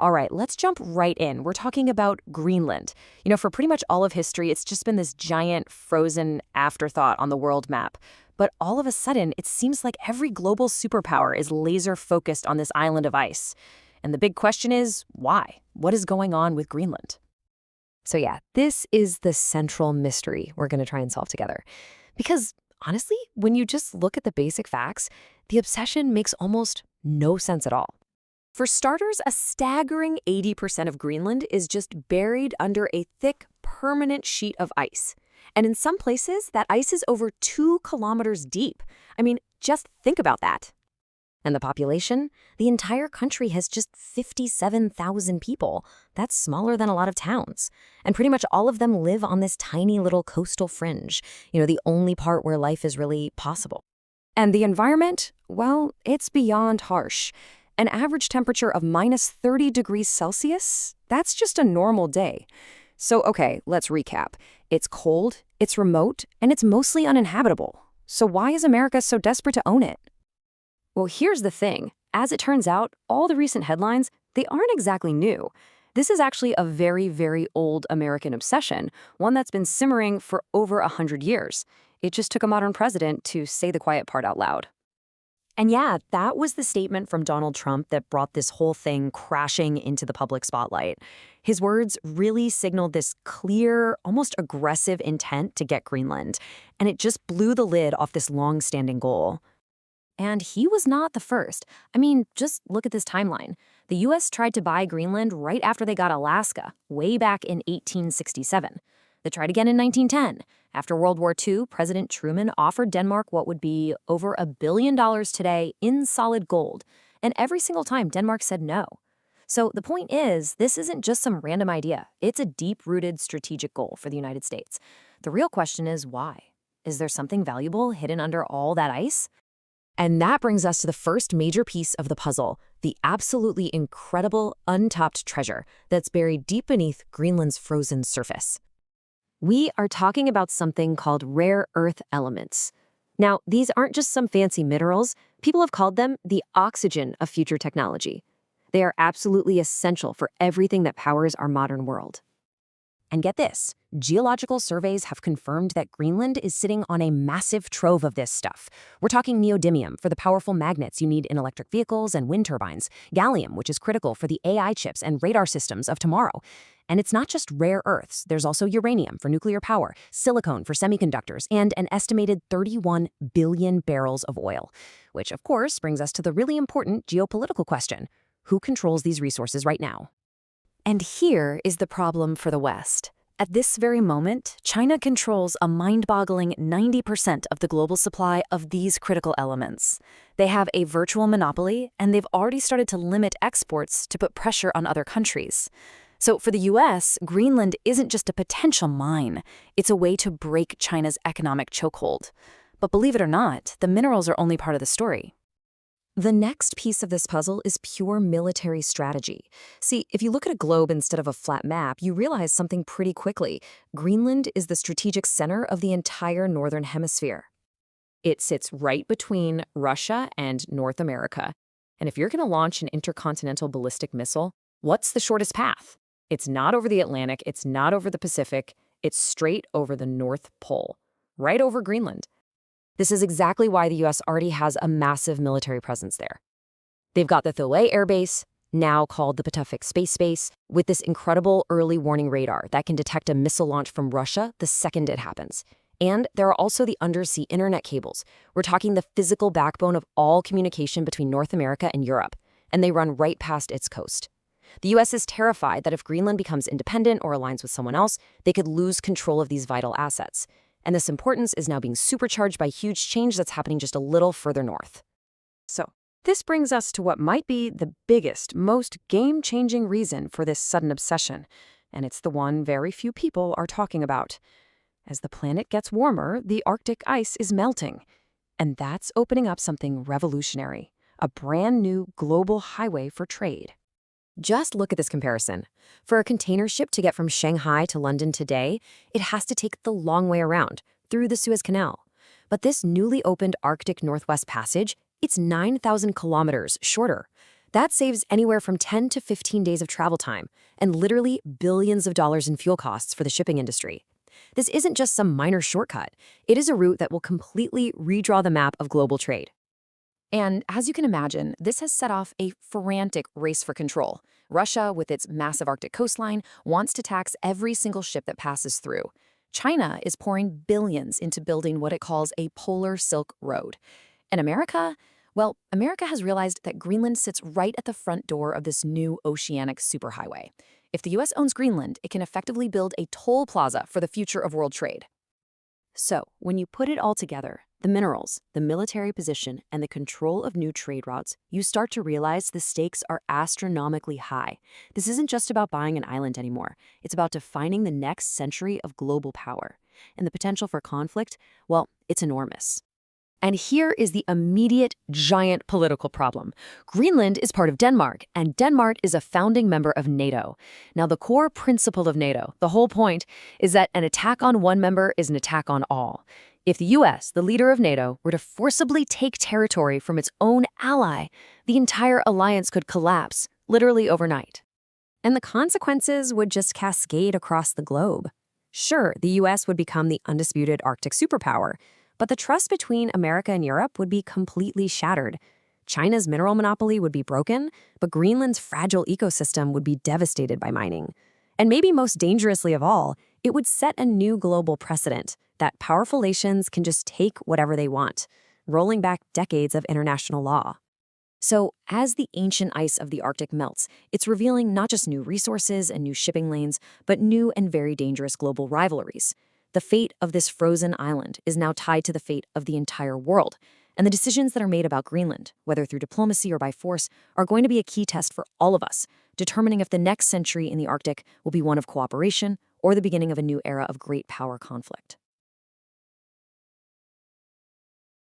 All right, let's jump right in. We're talking about Greenland. For pretty much all of history, it's just been this giant frozen afterthought on the world map. But all of a sudden, it seems like every global superpower is laser focused on this island of ice. And the big question is, why? What is going on with Greenland? So yeah, this is the central mystery we're going to try and solve together. Because honestly, when you just look at the basic facts, the obsession makes almost no sense at all. For starters, a staggering 80% of Greenland is just buried under a thick, permanent sheet of ice. And in some places, that ice is over 2 kilometers deep. I mean, just think about that. And the population? The entire country has just 57,000 people. That's smaller than a lot of towns. And pretty much all of them live on this tiny little coastal fringe, the only part where life is really possible. And the environment? Well, it's beyond harsh. An average temperature of minus 30 degrees Celsius? That's just a normal day. So, okay, let's recap. It's cold, it's remote, and it's mostly uninhabitable. So why is America so desperate to own it? Well, here's the thing. As it turns out, all the recent headlines, they aren't exactly new. This is actually a very, very old American obsession, one that's been simmering for over 100 years. It just took a modern president to say the quiet part out loud. And yeah, that was the statement from Donald Trump that brought this whole thing crashing into the public spotlight. His words really signaled this clear, almost aggressive intent to get Greenland, and it just blew the lid off this long-standing goal. And he was not the first. I mean, just look at this timeline. The U.S. tried to buy Greenland right after they got Alaska, way back in 1867. They tried again in 1910. After World War II, President Truman offered Denmark what would be over $1 billion today in solid gold. And every single time, Denmark said no. So the point is, this isn't just some random idea. It's a deep-rooted strategic goal for the United States. The real question is why? Is there something valuable hidden under all that ice? And that brings us to the first major piece of the puzzle, the absolutely incredible untapped treasure that's buried deep beneath Greenland's frozen surface. We are talking about something called rare earth elements. Now, these aren't just some fancy minerals. People have called them the oxygen of future technology. They are absolutely essential for everything that powers our modern world. And get this, geological surveys have confirmed that Greenland is sitting on a massive trove of this stuff. We're talking neodymium for the powerful magnets you need in electric vehicles and wind turbines, gallium, which is critical for the AI chips and radar systems of tomorrow. And it's not just rare earths. There's also uranium for nuclear power, silicon for semiconductors, and an estimated 31 billion barrels of oil. Which, of course, brings us to the really important geopolitical question. Who controls these resources right now? And here is the problem for the West. At this very moment, China controls a mind-boggling 90% of the global supply of these critical elements. They have a virtual monopoly, and they've already started to limit exports to put pressure on other countries. So for the U.S., Greenland isn't just a potential mine. It's a way to break China's economic chokehold. But believe it or not, the minerals are only part of the story. The next piece of this puzzle is pure military strategy. See, if you look at a globe instead of a flat map, you realize something pretty quickly. Greenland is the strategic center of the entire northern hemisphere. It sits right between Russia and North America. And if you're going to launch an intercontinental ballistic missile, what's the shortest path? It's not over the Atlantic, it's not over the Pacific, it's straight over the North Pole, right over Greenland. This is exactly why the U.S. already has a massive military presence there. They've got the Thule Air Base, now called the Patuxent Space Base, with this incredible early warning radar that can detect a missile launch from Russia the second it happens. And there are also the undersea internet cables. We're talking the physical backbone of all communication between North America and Europe, and they run right past its coast. The U.S. is terrified that if Greenland becomes independent or aligns with someone else, they could lose control of these vital assets. And this importance is now being supercharged by huge change that's happening just a little further north. So, this brings us to what might be the biggest, most game-changing reason for this sudden obsession, and it's the one very few people are talking about. As the planet gets warmer, the Arctic ice is melting, and that's opening up something revolutionary, a brand new global highway for trade. Just look at this comparison. For a container ship to get from Shanghai to London today, it has to take the long way around, through the Suez Canal. But this newly opened Arctic Northwest Passage, it's 9,000 kilometers shorter. That saves anywhere from 10 to 15 days of travel time and literally billions of dollars in fuel costs for the shipping industry. This isn't just some minor shortcut. It is a route that will completely redraw the map of global trade. And as you can imagine, this has set off a frantic race for control. Russia, with its massive Arctic coastline, wants to tax every single ship that passes through. China is pouring billions into building what it calls a polar Silk Road. And America? Well, America has realized that Greenland sits right at the front door of this new oceanic superhighway. If the US owns Greenland, it can effectively build a toll plaza for the future of world trade. So, when you put it all together, the minerals, the military position, and the control of new trade routes, you start to realize the stakes are astronomically high. This isn't just about buying an island anymore. It's about defining the next century of global power. And the potential for conflict, well, it's enormous. And here is the immediate giant political problem. Greenland is part of Denmark, and Denmark is a founding member of NATO. Now, the core principle of NATO, the whole point, is that an attack on one member is an attack on all. If the US, the leader of NATO, were to forcibly take territory from its own ally, the entire alliance could collapse, literally overnight. And the consequences would just cascade across the globe. Sure, the US would become the undisputed Arctic superpower, but the trust between America and Europe would be completely shattered. China's mineral monopoly would be broken, but Greenland's fragile ecosystem would be devastated by mining. And maybe most dangerously of all, it would set a new global precedent that powerful nations can just take whatever they want, rolling back decades of international law. So, as the ancient ice of the Arctic melts, it's revealing not just new resources and new shipping lanes, but new and very dangerous global rivalries. The fate of this frozen island is now tied to the fate of the entire world, and the decisions that are made about Greenland, whether through diplomacy or by force, are going to be a key test for all of us, determining if the next century in the Arctic will be one of cooperation or the beginning of a new era of great power conflict.